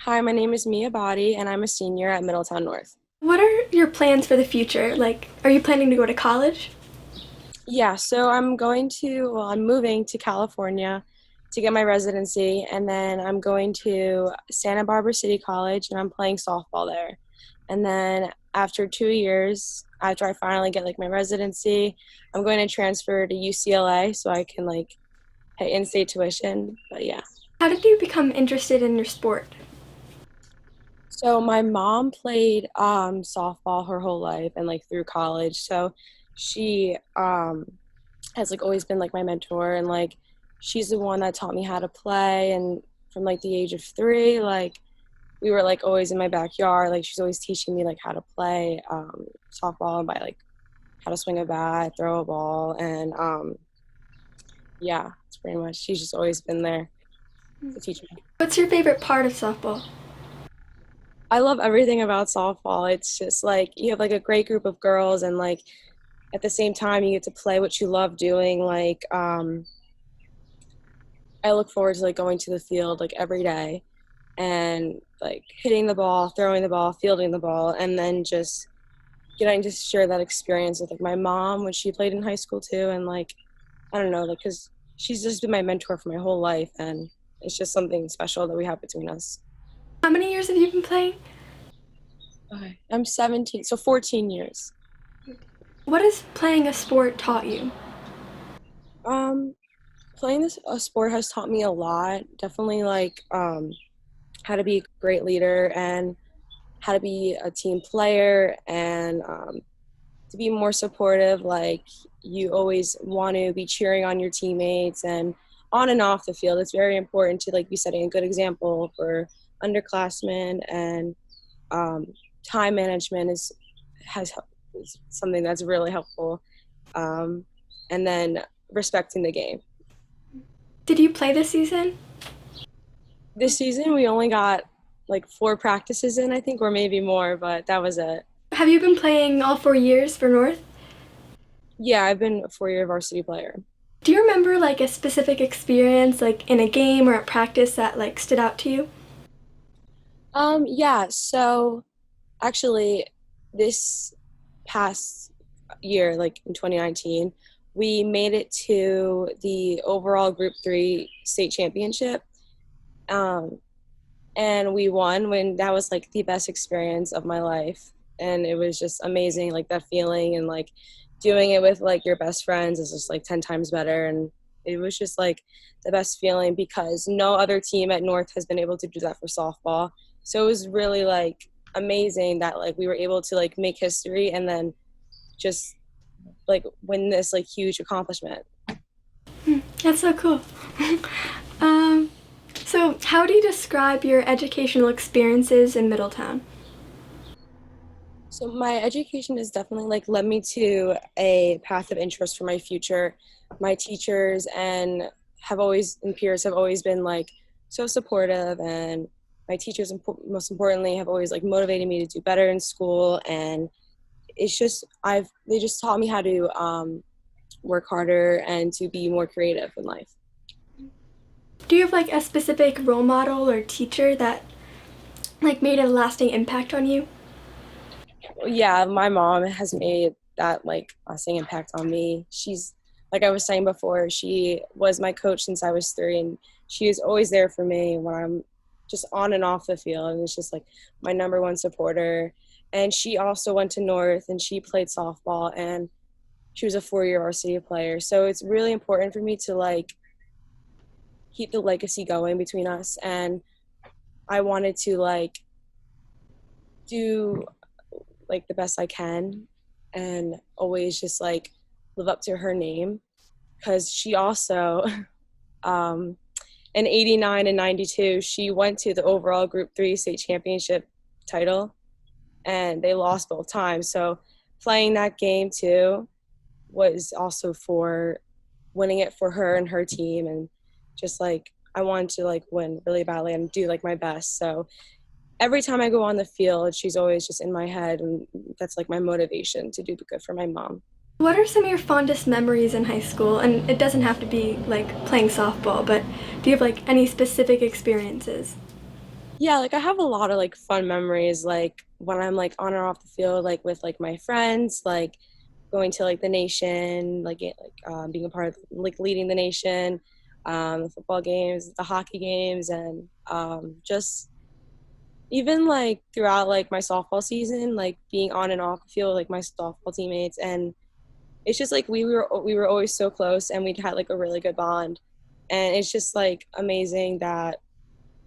Hi, my name is Mia Botti, and I'm a senior at Middletown North. What are your plans for the future? Like, are you planning to go to college? Yeah, so I'm moving to California to get my residency, and then I'm going to Santa Barbara City College, and I'm playing softball there. And then after 2 years, after I finally get like my residency, I'm going to transfer to UCLA so I can like pay in-state tuition. But yeah. How did you become interested in your sport? So my mom played softball her whole life and like through college. So she has like always been like my mentor, and like she's the one that taught me how to play. And from like the age of 3, like we were like always in my backyard. Like she's always teaching me like how to play softball and by like how to swing a bat, throw a ball, and yeah, it's pretty much she's just always been there to teach me. What's your favorite part of softball? I love everything about softball. It's just like you have like a great group of girls, and like at the same time you get to play what you love doing. Like I look forward to like going to the field like every day and like hitting the ball, throwing the ball, fielding the ball, and then just getting to share that experience with like my mom when she played in high school too. And like I don't know, like because she's just been my mentor for my whole life, and it's just something special that we have between us. How many years have you been playing? Okay. I'm 17, so 14 years. What has playing a sport taught you? Um, Playing this sport has taught me a lot. Definitely like how to be a great leader and how to be a team player, and to be more supportive. Like you always want to be cheering on your teammates and on and off the field. It's very important to like be setting a good example for underclassmen, and um, time management is something that's really helpful. Um, and then respecting the game. Did you play this season? This season we only got like 4 practices in, I think, or maybe more, but that was it. Have you been playing all 4 years for North? Yeah, I've been a 4-year varsity player. Do you remember like a specific experience, like in a game or at practice, that like stood out to you? Yeah, so actually this past year, like in 2019, we made it to the overall Group 3 state championship. Um, and we won, when that was like the best experience of my life. And it was just amazing, like that feeling, and like doing it with like your best friends is just like 10 times better. And it was just like the best feeling because no other team at North has been able to do that for softball. So it was really like amazing that like we were able to like make history and then just like win this like huge accomplishment. That's so cool. um, so, how do you describe your educational experiences in Middletown? So my education has definitely like led me to a path of interest for my future. My teachers and peers have always been like so supportive, and my teachers most importantly have always like motivated me to do better in school. And it's just I've they just taught me how to work harder and to be more creative in life. Do you have like a specific role model or teacher that like made a lasting impact on you? Yeah, my mom has made that like lasting impact on me. She's like I was saying before, she was my coach since I was 3, and she is always there for me when I'm just on and off the field, and it's just like my number one supporter. And she also went to North and she played softball, and she was a 4-year varsity player. So it's really important for me to like keep the legacy going between us, and I wanted to like do like the best I can and always just like live up to her name, because she also um in 89 and 92 she went to the overall Group 3 state championship title, and they lost both times. So playing that game too was also for winning it for her and her team. And just like I wanted to like win really badly and do like my best. So every time I go on the field, she's always just in my head, and that's like my motivation to do good for my mom. What are some of your fondest memories in high school? And it doesn't have to be like playing softball, but do you have like any specific experiences? Yeah, like I have a lot of like fun memories, like when I'm like on or off the field, like with like my friends, like going to like the nation, being a part of like leading the nation, the football games, the hockey games, and just even like throughout like my softball season, like being on and off the field, like my softball teammates, and it's just like we were always so close, and we'd had like a really good bond, and it's just like amazing that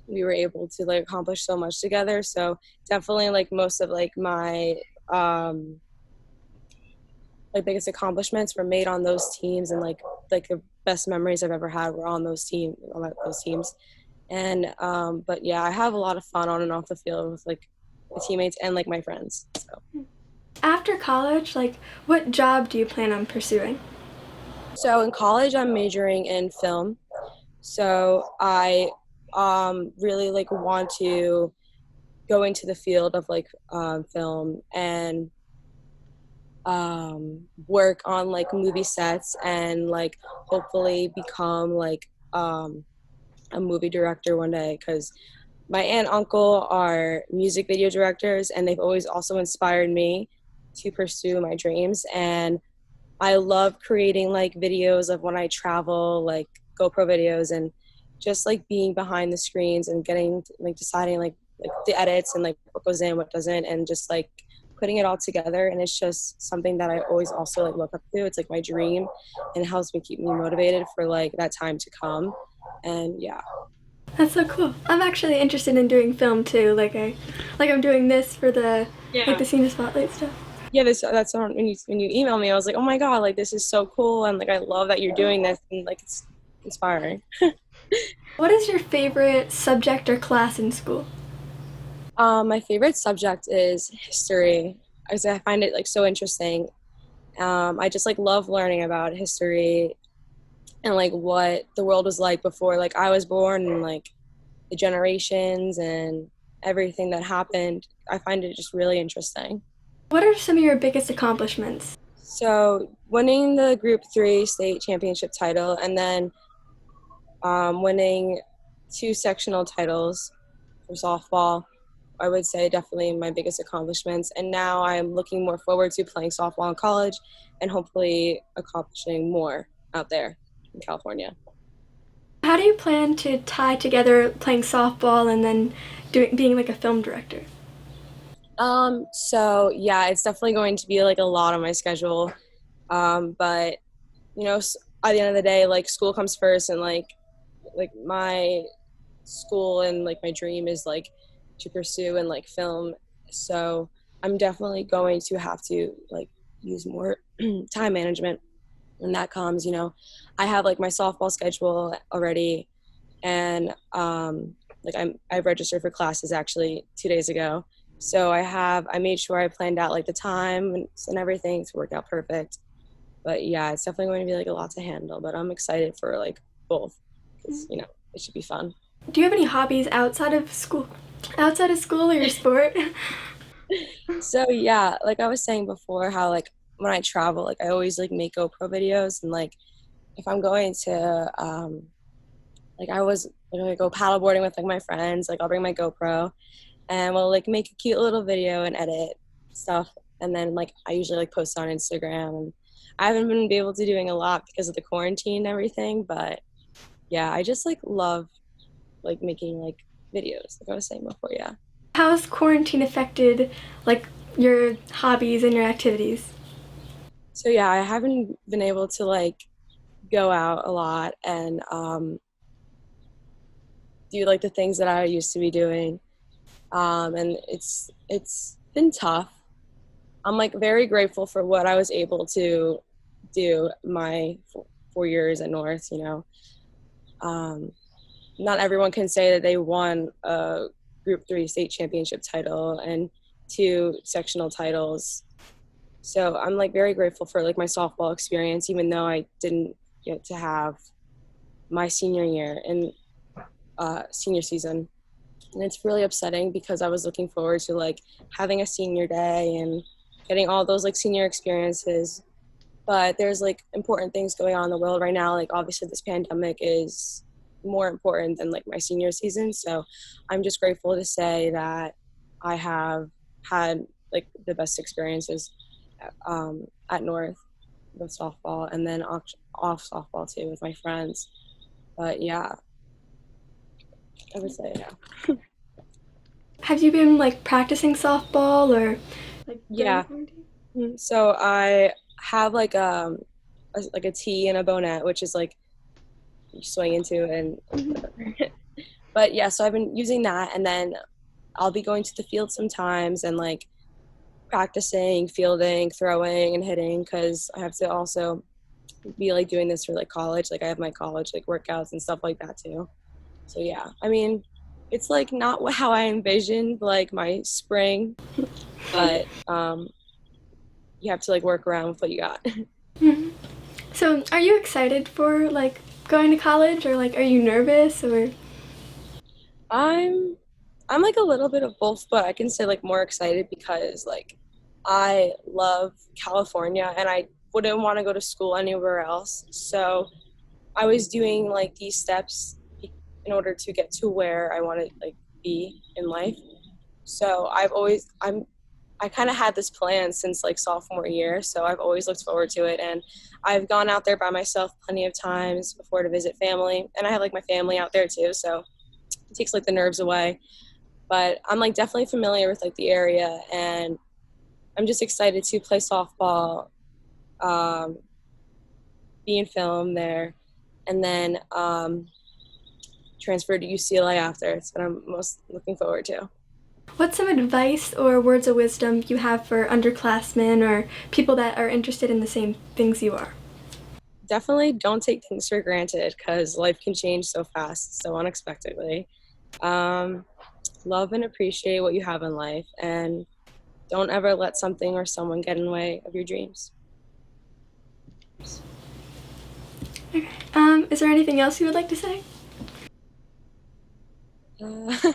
we were able to like accomplish so much together. So definitely like most of like my um like biggest accomplishments were made on those teams, and like the best memories I've ever had were on those teams. And but yeah, I have a lot of fun on and off the field with like the teammates and like my friends. After college, like, what job do you plan on pursuing? So in college I'm majoring in film. So I really like want to go into the field of like film and work on like movie sets and like hopefully become like a movie director one day, because my aunt and uncle are music video directors, and they've always also inspired me to pursue my dreams. And I love creating like videos of when I travel, like GoPro videos, and just like being behind the screens and getting like deciding like the edits and like what goes in, what doesn't, and just like putting it all together. And it's just something that I always also like look up to. It's like my dream, and it helps me keep me motivated for like that time to come. And yeah. That's so cool. I'm actually interested in doing film too. I'm doing this for the like Yeah. the senior spotlight stuff. Yeah, that's when you email me, I was like, oh my god, like this is so cool, and like I love that you're doing this, and like it's inspiring. What is your favorite subject or class in school? My favorite subject is history, because I find it like so interesting. I just like love learning about history and like what the world was like before like I was born, and like the generations and everything that happened. I find it just really interesting. What are some of your biggest accomplishments? So winning the Group 3 state championship title, and then winning two sectional titles for softball, I would say definitely my biggest accomplishments. And now I'm looking more forward to playing softball in college and hopefully accomplishing more out there in California. How do you plan to tie together playing softball and then being like a film director? So yeah, it's definitely going to be like a lot on my schedule. But you know, at the end of the day, like school comes first, and like my school and like my dream is like to pursue and like film. So I'm definitely going to have to like use more time management when that comes. You know, I have like my softball schedule already, and I've registered for classes actually 2 days ago. So I made sure I planned out like the time and everything to work out perfect. But yeah, it's definitely going to be like a lot to handle, but I'm excited for like both, because you know it should be fun. Do you have any hobbies outside of school? Outside of school or your sport? So yeah, like I was saying before, how like when I travel, like I always like make GoPro videos, and like if I'm going to like I was like go paddleboarding with like my friends, like I'll bring my GoPro and we'll like make a cute little video and edit stuff, and then like I usually like post on Instagram. And I haven't been able to doing a lot because of the quarantine and everything, but yeah, I just like love like making like videos, like I was saying before. Yeah. How's quarantine affected like your hobbies and your activities? So yeah, I haven't been able to like go out a lot and do like the things that I used to be doing. And it's been tough. I'm like very grateful for what I was able to do my 4 years at North. You know, um, not everyone can say that they won a Group 3 state championship title and two sectional titles. So I'm like very grateful for like my softball experience, even though I didn't get to have my senior year and senior season. And it's really upsetting because I was looking forward to like having a senior day and getting all those like senior experiences. But there's like important things going on in the world right now. Like obviously this pandemic is more important than like my senior season. So I'm just grateful to say that I have had like the best experiences at North with softball, and then off softball too with my friends. But yeah, I would say yeah. Have you been like practicing softball or like during Yeah. quarantine? So I have like like a tee and a bonnet, which is like you swing into and but yeah, so I've been using that, and then I'll be going to the field sometimes and like practicing fielding, throwing, and hitting, because I have to also be like doing this for like college. Like I have my college like workouts and stuff like that too. So yeah, I mean, it's like not how I envisioned like my spring, but you have to like work around with what you got. Mhm. So, are you excited for like going to college, or like are you nervous or? I'm I'm like a little bit of both, but I can say like more excited because like I love California and I wouldn't want to go to school anywhere else. So I was doing like these steps in order to get to where I want to like be in life. So I kind of had this plan since like sophomore year, so I've always looked forward to it, and I've gone out there by myself plenty of times before to visit family, and I have like my family out there too, so it takes like the nerves away. But I'm like definitely familiar with like the area, and I'm just excited to play softball, um, be in film there, and then transfer to UCLA after. It's what I'm most looking forward to. What's some advice or words of wisdom you have for underclassmen or people that are interested in the same things you are? Definitely don't take things for granted because life can change so fast, so unexpectedly. Um, Love and appreciate what you have in life, and don't ever let something or someone get in the way of your dreams. Okay. Is there anything else you would like to say? I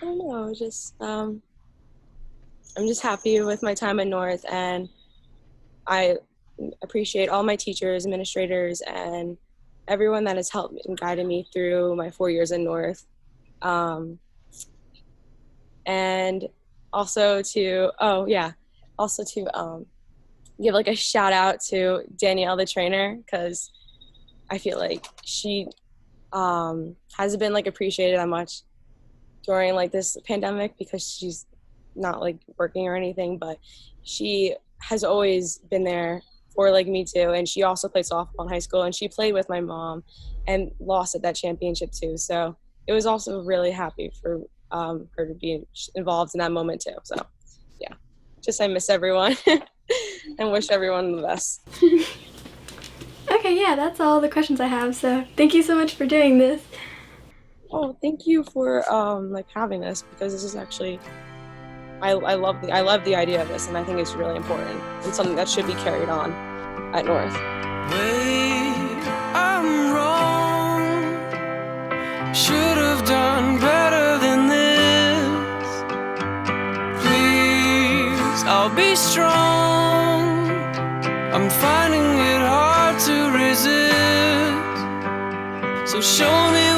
don't know, just I'm just happy with my time at North, and I appreciate all my teachers, administrators, and everyone that has helped and guided me through my 4 years in North. Um, and also to, oh yeah, also to give like a shout out to Danielle, the trainer, because I feel like she hasn't been like appreciated that much during like this pandemic because she's not like working or anything, but she has always been there for like me too. And she also played softball in high school, and she played with my mom and lost at that championship too. So it was also really happy for her to be involved in that moment too. So yeah, just I miss everyone and wish everyone the best. Okay, yeah, that's all the questions I have. So, thank you so much for doing this. Oh, thank you for like having this, because this is actually I love the idea of this, and I think it's really important and something that should be carried on at North. Wait, I'm wrong. Should have done better than this. Please, I'll be strong. I'm finding it hard to resist. So show me